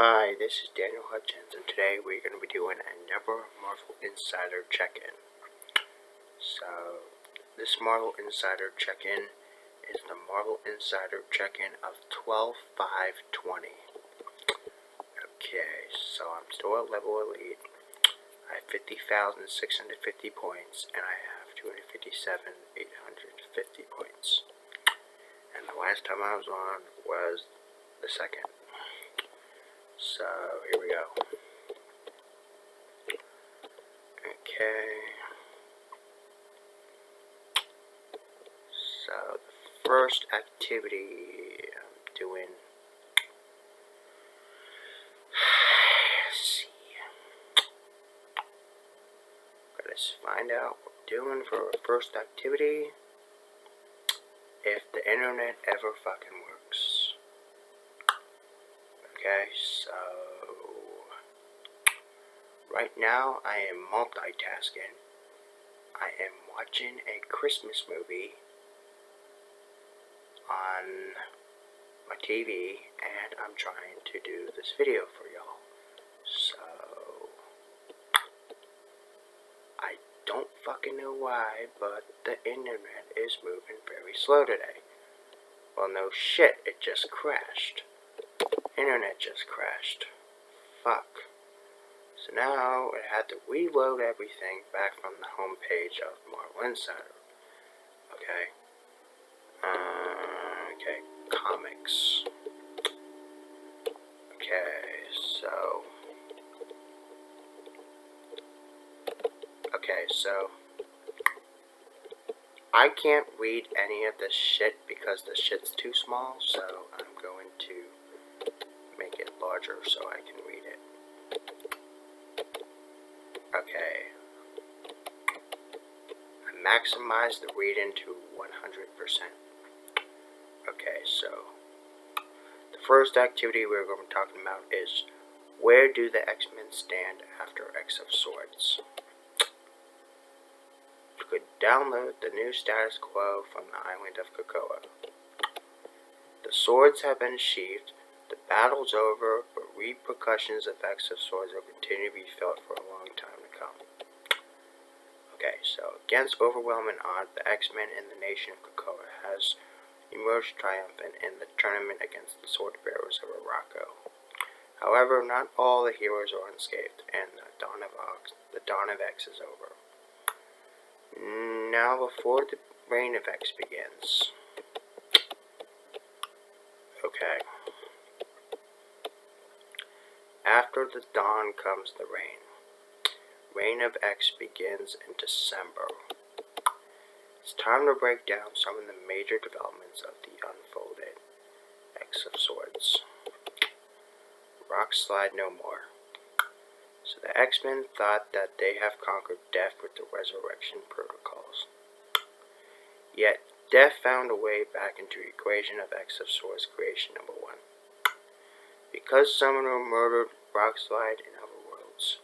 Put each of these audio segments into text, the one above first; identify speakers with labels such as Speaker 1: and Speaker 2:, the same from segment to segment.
Speaker 1: Hi, this is Daniel Hutchins, and today we're going to be doing another Marvel Insider check-in. So, this Marvel Insider check-in is the Marvel Insider check-in of 12/5/20. Okay, so I'm still at level elite. I have 50,650 points, and I have 257,850 points. And the last time I was on was the second. So, here we go. Okay. So, the first activity I'm doing. Let's see. Let's find out what we're doing for our first activity. If the internet ever fucking works. Okay, so right now I am multitasking. I am watching a Christmas movie on my TV, and I'm trying to do this video for y'all. So I don't fucking know why, but the internet is moving very slow today. Well, no shit, it just crashed. Internet just crashed. Fuck. So now it had to reload everything back from the home page of Marvel Insider. Okay. Okay, comics. Okay, so I can't read any of this shit because the shit's too small, so I'm going to make it larger so I can read it. Okay. I maximized the reading to 100%. Okay, so the first activity we're going to be talking about is where do the X-Men stand after X of Swords? You could download the new status quo from the island of Krakoa. The swords have been sheathed, the battle's over, but repercussions of X of Swords will continue to be felt for a long time to come. Okay, so against overwhelming odds, the X-Men and the nation of Krakoa has emerged triumphant in the tournament against the Sword Bearers of Arakko. However, not all the heroes are unscathed, and the dawn of X is over. Now, before the reign of X begins. Okay. After the dawn comes the reign. Reign of X begins in December. It's time to break down some of the major developments of the unfolded X of Swords. Rock slide no more. So the X-Men thought that they have conquered death with the resurrection protocols. Yet, death found a way back into the equation of X of Swords creation number 1. Because Summoner murdered Rockslide in other worlds,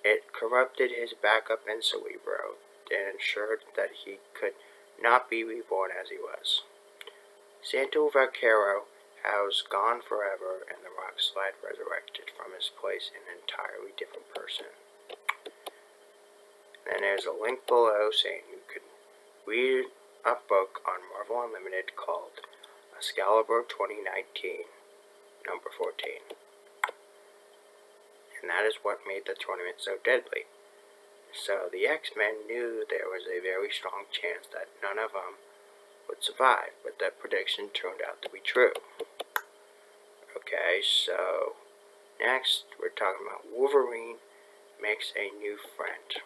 Speaker 1: it corrupted his backup in Cerebro and ensured that he could not be reborn as he was. Santo Vaquero has gone forever, and the Rockslide resurrected from his place an entirely different person. Then there's a link below saying you could read a book on Marvel Unlimited called Excalibur 2019, number 14. And that is what made the tournament so deadly. So the X-Men knew there was a very strong chance that none of them would survive, but that prediction turned out to be true. Okay, so next we're talking about Wolverine makes a new friend.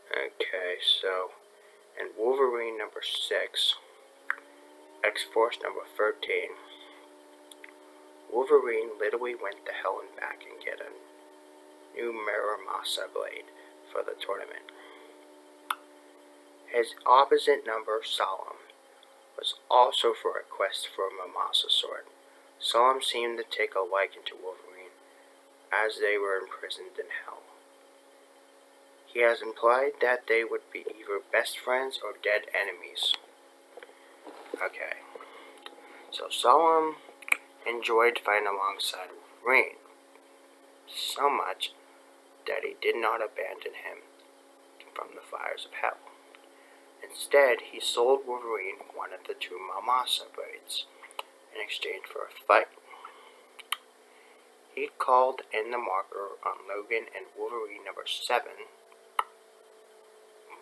Speaker 1: Okay, so in Wolverine number 6, X-Force number 13, Wolverine literally went to hell and back and get a new Muramasa blade for the tournament. His opposite number, Solemn, was also for a quest for a Muramasa sword. Solemn seemed to take a liking to Wolverine as they were imprisoned in hell. He has implied that they would be either best friends or dead enemies. Okay, so Solemn enjoyed fighting alongside Wolverine, so much that he did not abandon him from the fires of hell. Instead, he sold Wolverine one of the two Mamasa braids in exchange for a fight. He called in the marker on Logan and Wolverine number 7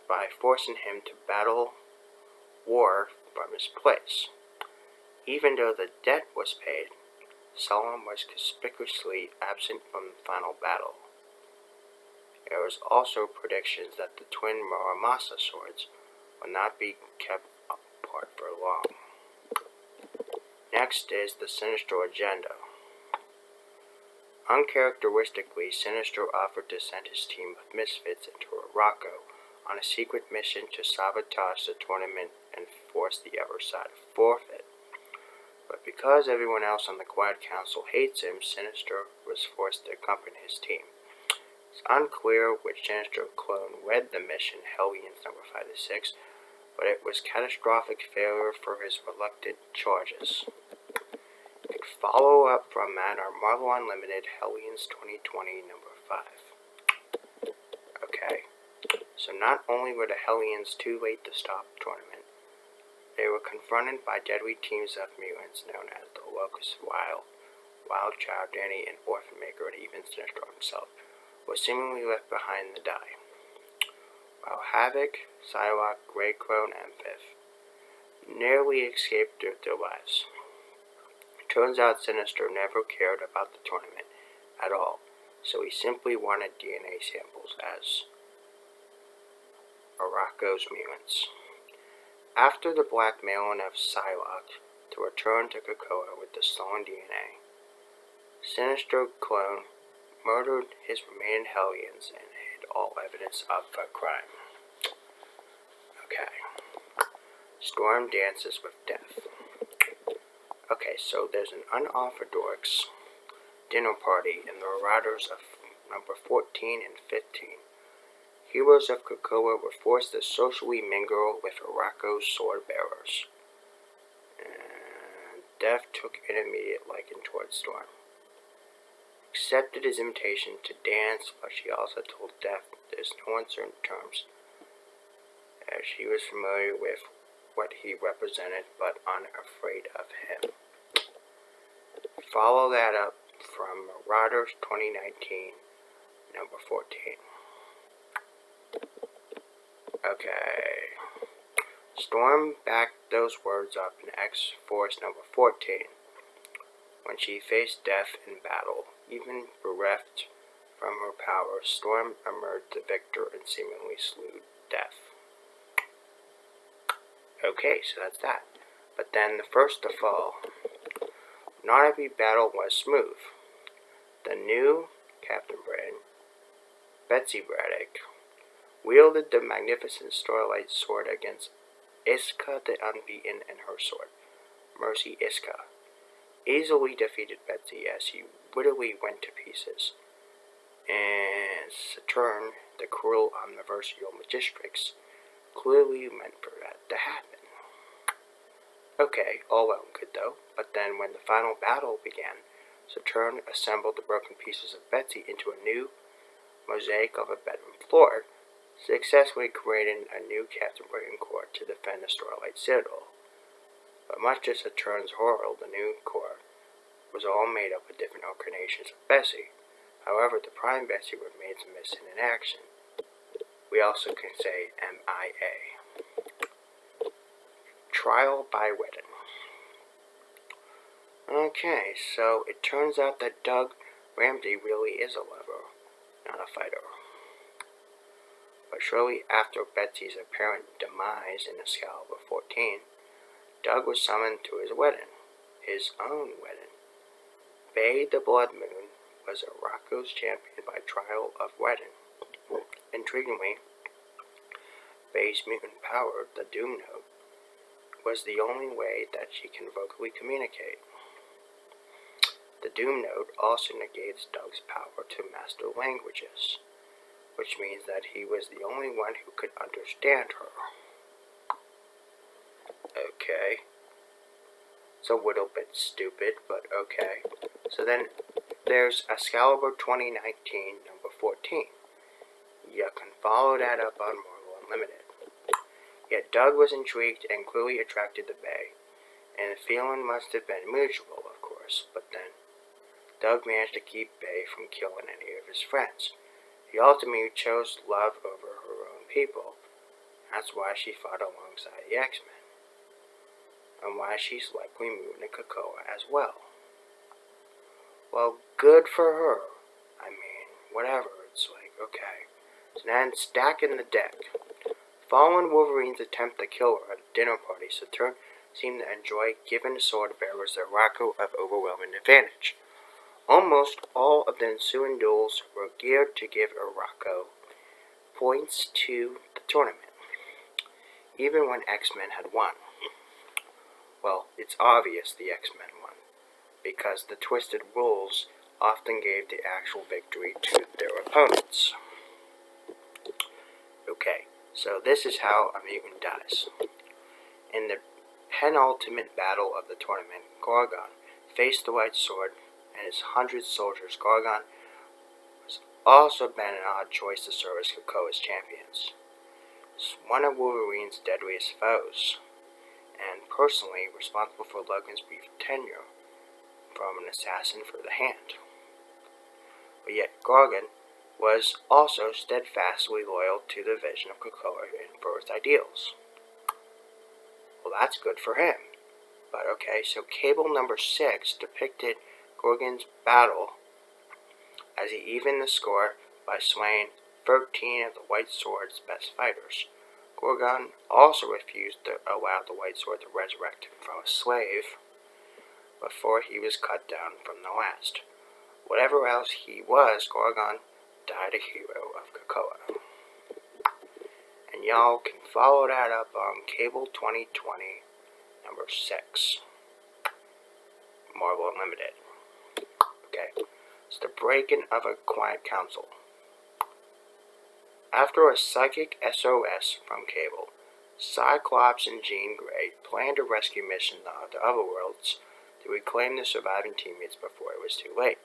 Speaker 1: by forcing him to battle war from his place. Even though the debt was paid, Solomon was conspicuously absent from the final battle. There was also predictions that the twin Muramasa swords would not be kept apart for long. Next is the Sinestro agenda. Uncharacteristically, Sinestro offered to send his team of misfits into Arakko on a secret mission to sabotage the tournament and force the other side to forfeit. But because everyone else on the Quiet Council hates him, Sinestro was forced to accompany his team. It's unclear which Sinestro clone led the mission, Hellions number 5 to 6, but it was catastrophic failure for his reluctant charges. Follow up from that are Marvel Unlimited Hellions 2020 number 5. Okay, so not only were the Hellions too late to stop the tournament, they were confronted by deadly teams of mutants known as the Locust Wild, Wild Child, Danny, and Orphan Maker, and even Sinestro himself, was seemingly left behind to die. While Havoc, Psylocke, Grey Crow, and Amphith nearly escaped their lives. Turns out Sinestro never cared about the tournament at all, so he simply wanted DNA samples as Arakko's mutants. After the blackmailing of Psylocke to return to Krakoa with the stolen DNA, Sinestro clone murdered his remaining Hellions and hid all evidence of the crime. Okay. Storm dances with death. Okay, so there's an unorthodox dinner party in the riders of number 14 and 15. Heroes of Krakoa were forced to socially mingle with Arakko's sword bearers. And Death took an immediate liking towards Storm. Accepted his invitation to dance, but she also told Death there's no uncertain terms, as she was familiar with what he represented but unafraid of him. Follow that up from Marauders 2019, number 14. Okay. Storm backed those words up in X-Force number 14 when she faced Death in battle. Even bereft from her powers, Storm emerged the victor and seemingly slew Death. Okay, so that's that. But then the first to fall. Not every battle was smooth. The new Captain Britain, Betsy Braddock, wielded the magnificent Starlight Sword against Iska the Unbeaten and her sword, Mercy Iska, easily defeated Betsy as she wittily went to pieces. And Saturn, the cruel omniversal magistrix, clearly meant for that to happen. Okay, all well and good though, but then when the final battle began, Saturn assembled the broken pieces of Betsy into a new mosaic of a bedroom floor, successfully creating a new Captain Britain Corps to defend the Starlight Citadel. But much to Saturn's horror, the new Corps was all made up of different incarnations of Bessie. However, the Prime Bessie remains missing in action. We also can say MIA. Trial by wedding. Okay, so it turns out that Doug Ramsey really is a lover, not a fighter. But shortly after Betsy's apparent demise in Excalibur 14, Doug was summoned to his wedding, his own wedding. Bay the Blood Moon was Arakko's champion by trial of wedding. Intriguingly, Bay's mutant power, the Doom Note, was the only way that she can vocally communicate. The Doom Note also negates Doug's power to master languages, which means that he was the only one who could understand her. Okay. It's a little bit stupid, but okay. So then there's Excalibur 2019, number 14. You can follow that up on Marvel Unlimited. Yet Doug was intrigued and clearly attracted to Bay, and the feeling must have been mutual, of course, but then Doug managed to keep Bay from killing any of his friends. He ultimately chose love over her own people. That's why she fought alongside the X-Men, and why she's likely moving to Krakoa as well. Well, good for her. I mean, whatever, it's like, okay. So then, stacking the deck. Following Wolverine's attempt to kill her at a dinner party, Saturn seemed to enjoy giving the sword bearers their Rocco of overwhelming advantage. Almost all of the ensuing duels were geared to give Rocco points to the tournament, even when X-Men had won. Well, it's obvious the X-Men won, because the twisted rules often gave the actual victory to their opponents. Okay, so this is how a mutant dies. In the penultimate battle of the tournament, Gorgon faced the White Sword and his 100 soldiers. Gorgon was also been an odd choice to serve as Krakoa's champions. It's one of Wolverine's deadliest foes, and personally responsible for Logan's brief tenure from an assassin for the Hand. But yet Gorgon was also steadfastly loyal to the vision of Krakoa and for its ideals. Well, that's good for him. But okay, so Cable number 6 depicted Gorgon's battle as he evened the score by slaying 13 of the White Sword's best fighters. Gorgon also refused to allow the White Sword to resurrect him from a slave before he was cut down from the last. Whatever else he was, Gorgon died a hero of Krakoa. And y'all can follow that up on Cable 2020, number 6. Marvel Unlimited. Okay, it's the break-in of a quiet council. After a psychic SOS from Cable, Cyclops and Jean Grey planned a rescue mission to other worlds to reclaim the surviving teammates before it was too late.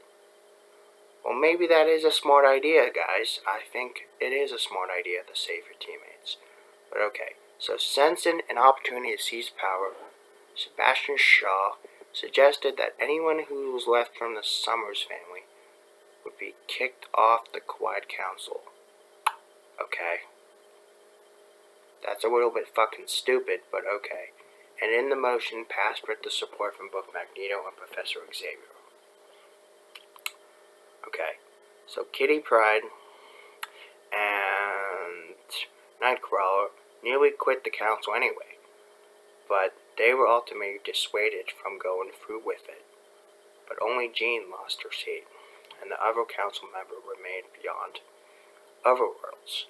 Speaker 1: Well, maybe that is a smart idea, guys. I think it is a smart idea to save your teammates. But okay, so sensing an opportunity to seize power, Sebastian Shaw suggested that anyone who was left from the Summers family would be kicked off the Quiet Council. Okay. That's a little bit fucking stupid, but okay. And in the motion passed with the support from both Magneto and Professor Xavier. Okay, so Kitty Pryde and Nightcrawler nearly quit the council anyway, but they were ultimately dissuaded from going through with it. But only Jean lost her seat, and the other council member remained beyond Otherworlds.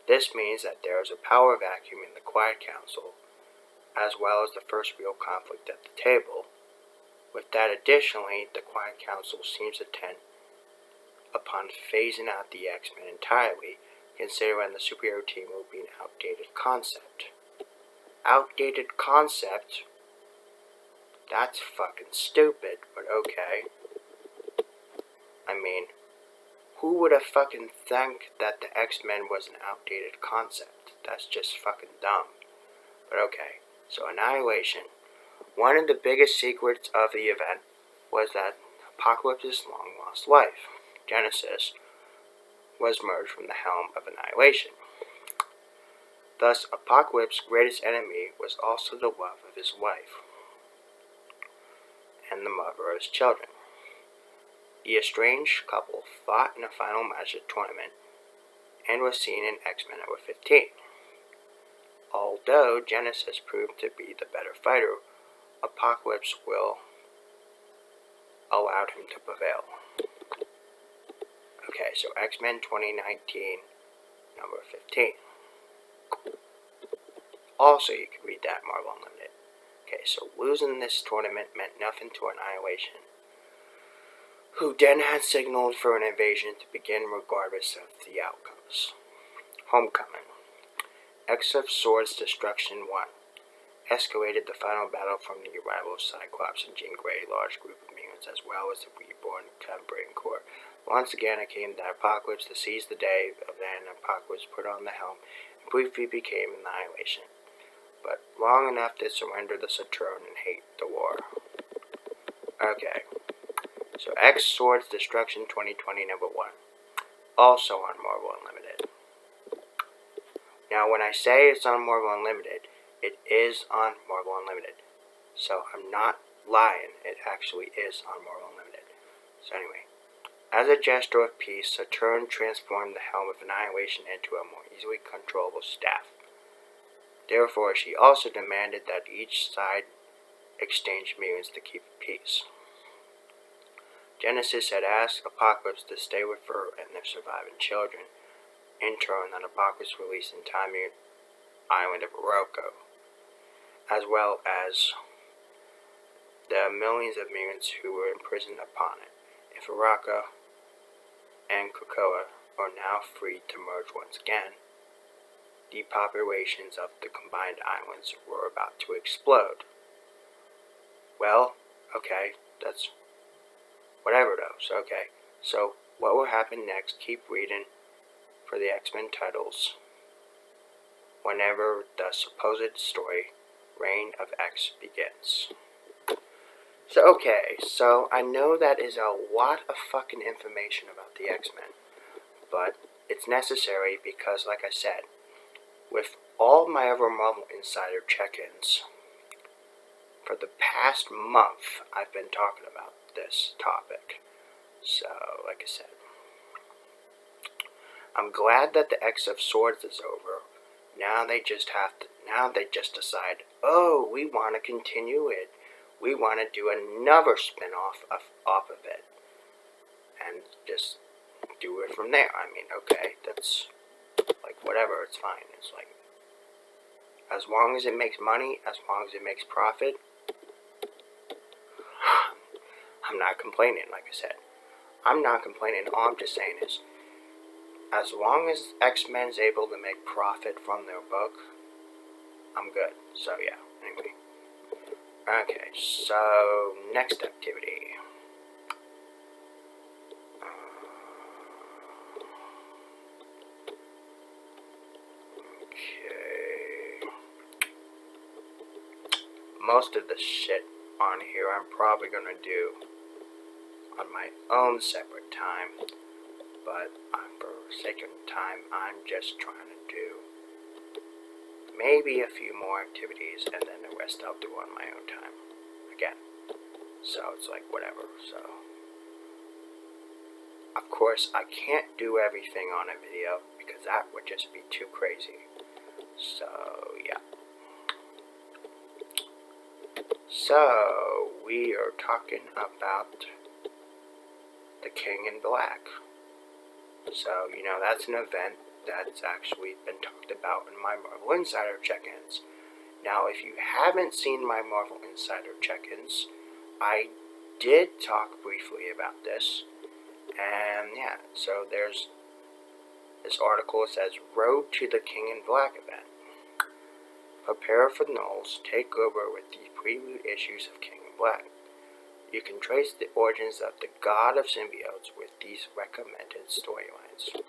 Speaker 1: This means that there is a power vacuum in the Quiet Council, as well as the first real conflict at the table. With that additionally, the Quiet Council seems intent upon phasing out the X-Men entirely, considering the superhero team will be an outdated concept. Outdated concept? That's fucking stupid, but okay. I mean, who would have fucking think that the X-Men was an outdated concept? That's just fucking dumb. But okay, so Annihilation. One of the biggest secrets of the event was that Apocalypse's long-lost wife, Genesis, was merged from the helm of Annihilation. Thus, Apocalypse's greatest enemy was also the love of his wife and the mother of his children. The estranged couple fought in a final match at the tournament and was seen in X-Men number 15. Although Genesis proved to be the better fighter, Apocalypse will allow him to prevail. Okay, so X-Men 2019, number 15. Also, you can read that Marvel Unlimited. Okay, so losing this tournament meant nothing to Annihilation, who then had signaled for an invasion to begin regardless of the outcomes. Homecoming. X of Swords Destruction 1. escalated the final battle from the arrival of Cyclops and Jean Grey, a large group of mutants, as well as the reborn Brain Corps. Once again, it came to Apocalypse to seize the day. Then Apocalypse put on the helm and briefly became Annihilation. But long enough to surrender the Saturn and hate the war. Okay. So X Swords Destruction 2020 #1. Also on Marvel Unlimited. Now when I say it's on Marvel Unlimited, it is on Marvel Unlimited. So I'm not lying, it actually is on Marvel Unlimited. So anyway, as a gesture of peace, Saturn transformed the Helm of Annihilation into a more easily controllable staff. Therefore, she also demanded that each side exchange mutants to keep peace. Genesis had asked Apocalypse to stay with her and their surviving children. In turn, that Apocalypse released the entire island of Oroko, as well as the millions of mutants who were imprisoned upon it. If Oroko and Krakoa are now free to merge once again, the populations of the combined islands were about to explode. Well, okay, that's whatever though, so okay. So, what will happen next? Keep reading for the X-Men titles whenever the supposed story, Reign of X, begins. So, okay, so I know that is a lot of fucking information about the X-Men, but it's necessary because, like I said, with all my other Marvel Insider check-ins, for the past month, I've been talking about this topic. So, like I said, I'm glad that the X of Swords is over. Now they just decide, oh, we want to continue it. We want to do another spin-off off of it. And just do it from there. I mean, okay, that's, like, whatever, it's fine. It's like, as long as it makes money, as long as it makes profit, I'm not complaining, like I said. I'm not complaining. All I'm just saying is, as long as X-Men is able to make profit from their book, I'm good. So, yeah, anyway. Okay, so, next activity. Okay. Most of the shit on here I'm probably going to do on my own separate time, but for sake of time, I'm just trying to do maybe a few more activities, and then the rest I'll do on my own time again. So it's like whatever. So of course I can't do everything on a video because that would just be too crazy. So yeah. So we are talking about The King in Black. So, you know, that's an event that's actually been talked about in my Marvel Insider check-ins. Now, if you haven't seen my Marvel Insider check-ins, I did talk briefly about this. And, yeah, so there's this article that says, Road to the King in Black event. Prepare for Knowles, take over with the prelude issues of King in Black. You can trace the origins of the God of Symbiotes with these recommended storylines.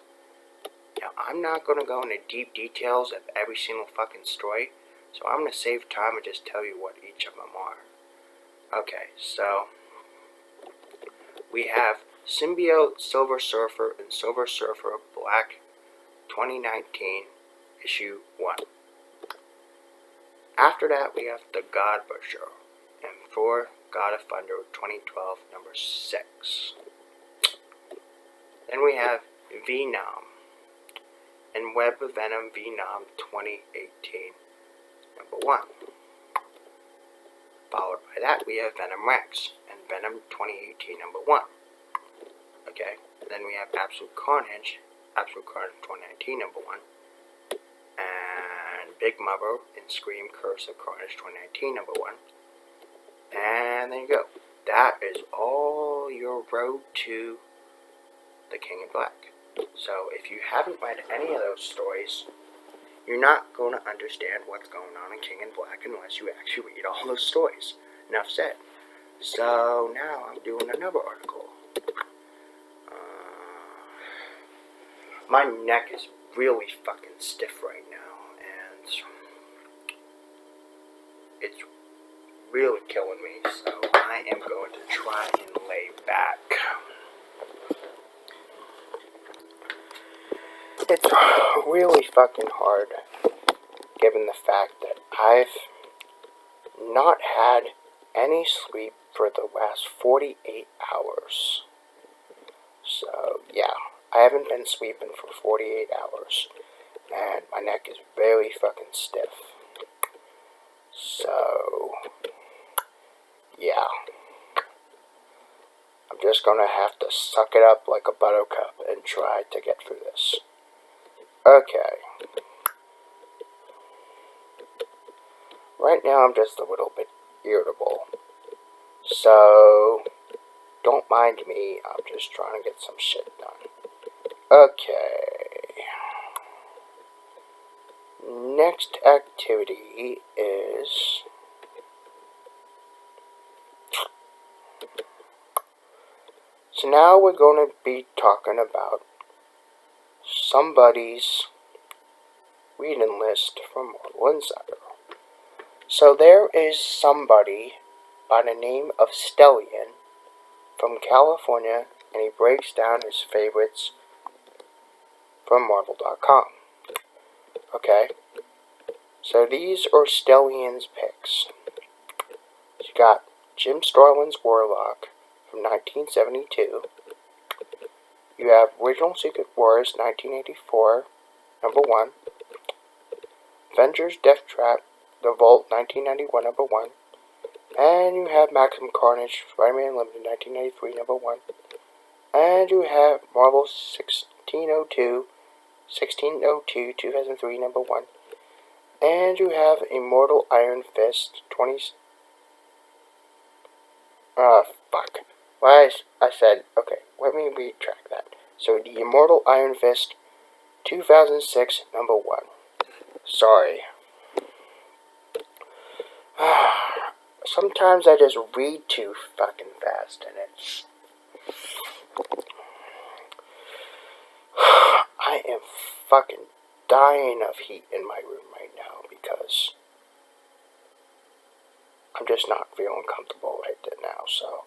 Speaker 1: Now, I'm not going to go into deep details of every single fucking story, so I'm going to save time and just tell you what each of them are. Okay, so we have Symbiote, Silver Surfer, and Silver Surfer Black 2019, issue 1. After that, we have the God Butcher, and 4, God of Thunder 2012, number 6. Then we have Venom, and Web of Venom Venom 2018, number 1. Followed by that, we have Venom Rex, and Venom 2018, number 1. Okay, and then we have Absolute Carnage 2019, number 1. And Big Mother and Scream Curse of Carnage 2019, number 1. And there you go. That is all your road to the King in Black. So if you haven't read any of those stories, You're not going to understand what's going on in King in Black unless you actually read all those stories. Enough said. So now I'm doing another article. My neck is really fucking stiff right now, and it's really killing me, so I am going to try and lay back. It's really fucking hard, given the fact that I've not had any sleep for the last 48 hours. So, yeah, I haven't been sleeping for 48 hours, and my neck is very fucking stiff. So, yeah, I'm just gonna have to suck it up like a buttercup and try to get through this. Okay. Right now I'm just a little bit irritable. So, don't mind me, I'm just trying to get some shit done. Okay. Next activity is... So now we're going to be talking about somebody's reading list from Marvel Insider. So there is somebody by the name of Stellian from California, and he breaks down his favorites from Marvel.com. Okay? So these are Stellian's picks. You got Jim Starlin's Warlock from 1972. You have Original Secret Wars 1984, number 1. Avengers Death Trap, The Vault 1991, number 1. And you have Maximum Carnage, Spider-Man Unlimited 1993, number 1. And you have Marvel 1602, 2003, number 1. And you have Immortal Iron Fist, fuck. Why I said, okay, let me retract that. So, the Immortal Iron Fist, 2006, number 1. Sorry. Sometimes I just read too fucking fast, and it's... I am fucking dying of heat in my room right now because I'm just not feeling comfortable right now, so...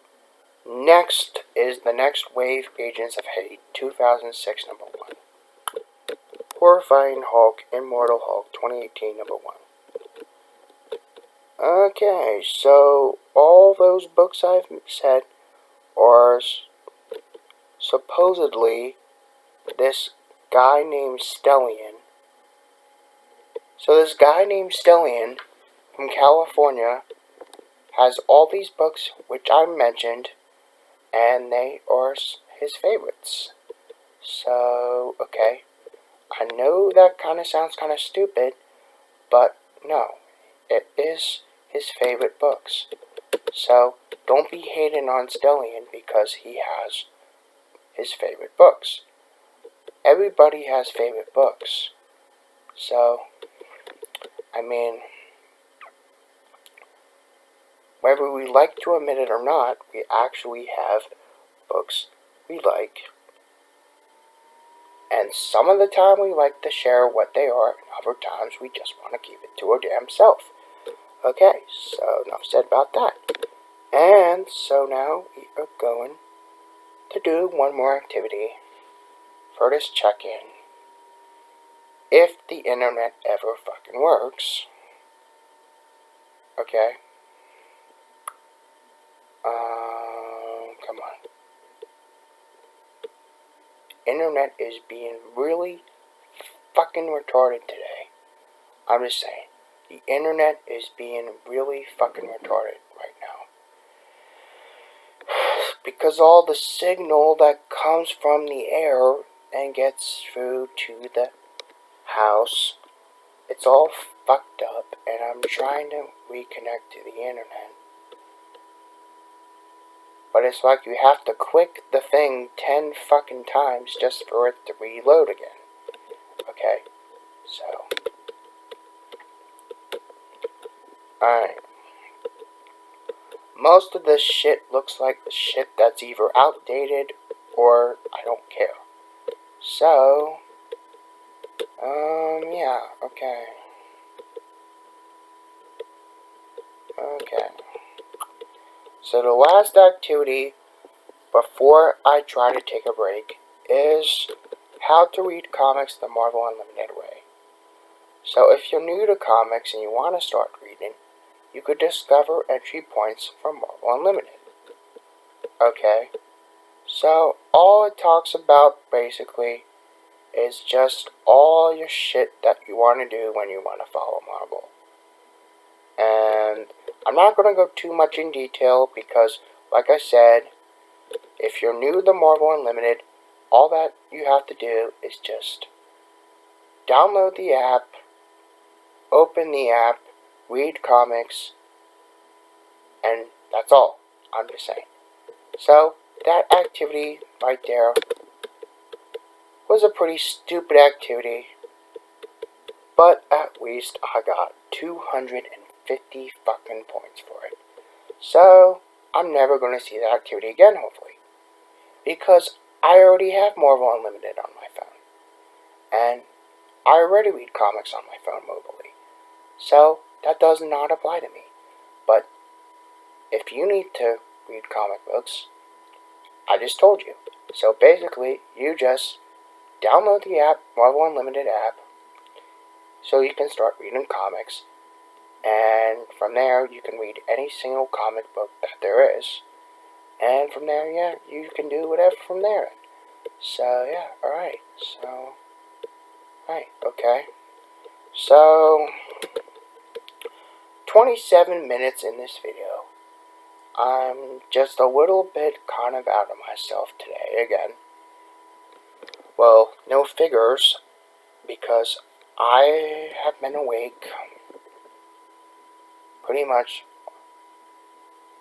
Speaker 1: Next is the Next Wave Agents of Hate, 2006, number 1. Horrifying Hulk, Immortal Hulk, 2018, number 1. Okay, so all those books I've said are supposedly this guy named Stellian. So this guy named Stellian from California has all these books which I mentioned, and they are his favorites. So, okay, I know that kind of sounds kind of stupid, but no, it is his favorite books. So, don't be hating on Stellian because he has his favorite books. Everybody has favorite books. So, I mean, whether we like to admit it or not, we actually have books we like. And some of the time we like to share what they are, and other times we just want to keep it to our damn self. Okay, so enough said about that. And so now we are going to do one more activity for this check-in. If the internet ever fucking works. Okay. Come on. Internet is being really fucking retarded today. I'm just saying. The internet is being really fucking retarded right now. Because all the signal that comes from the air and gets through to the house, it's all fucked up, and I'm trying to reconnect to the internet. But it's like you have to click the thing 10 fucking times just for it to reload again. Okay, so Alright. Most of this shit looks like the shit that's either outdated or I don't care. So, yeah, okay. Okay. So the last activity before I try to take a break is how to read comics the Marvel Unlimited way. So if you're new to comics and you want to start reading, you could discover entry points from Marvel Unlimited. Okay, so all it talks about basically is just all your shit that you want to do when you want to follow Marvel. And I'm not going to go too much in detail because, like I said, if you're new to Marvel Unlimited, all that you have to do is just download the app, open the app, read comics, and that's all. I'm just saying. So, that activity right there was a pretty stupid activity, but at least I got 250 fucking points for it. So, I'm never going to see that activity again, hopefully. Because I already have Marvel Unlimited on my phone. And I already read comics on my phone mobilely. So, that does not apply to me. But, if you need to read comic books, I just told you. So basically, you just download the app, Marvel Unlimited app, so you can start reading comics. And from there, you can read any single comic book that there is. And from there, yeah, you can do whatever from there. So, yeah, alright. So, right, okay. So, 27 minutes in this video. I'm just a little bit kind of out of myself today again. Well, no figures, because I have been awake pretty much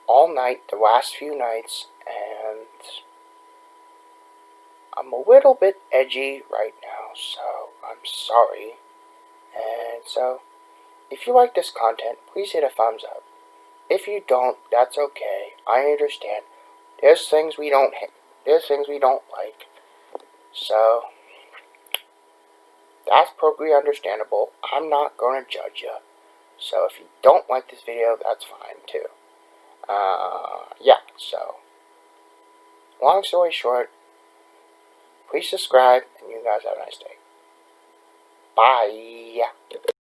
Speaker 1: all night, the last few nights, and I'm a little bit edgy right now, so I'm sorry. And so, if you like this content, please hit a thumbs up. If you don't, that's okay. I understand. There's things we don't hit. There's things we don't like. So, that's perfectly understandable. I'm not going to judge you. So if you don't like this video, that's fine too. Yeah, so, long story short, please subscribe, and you guys have a nice day. Bye.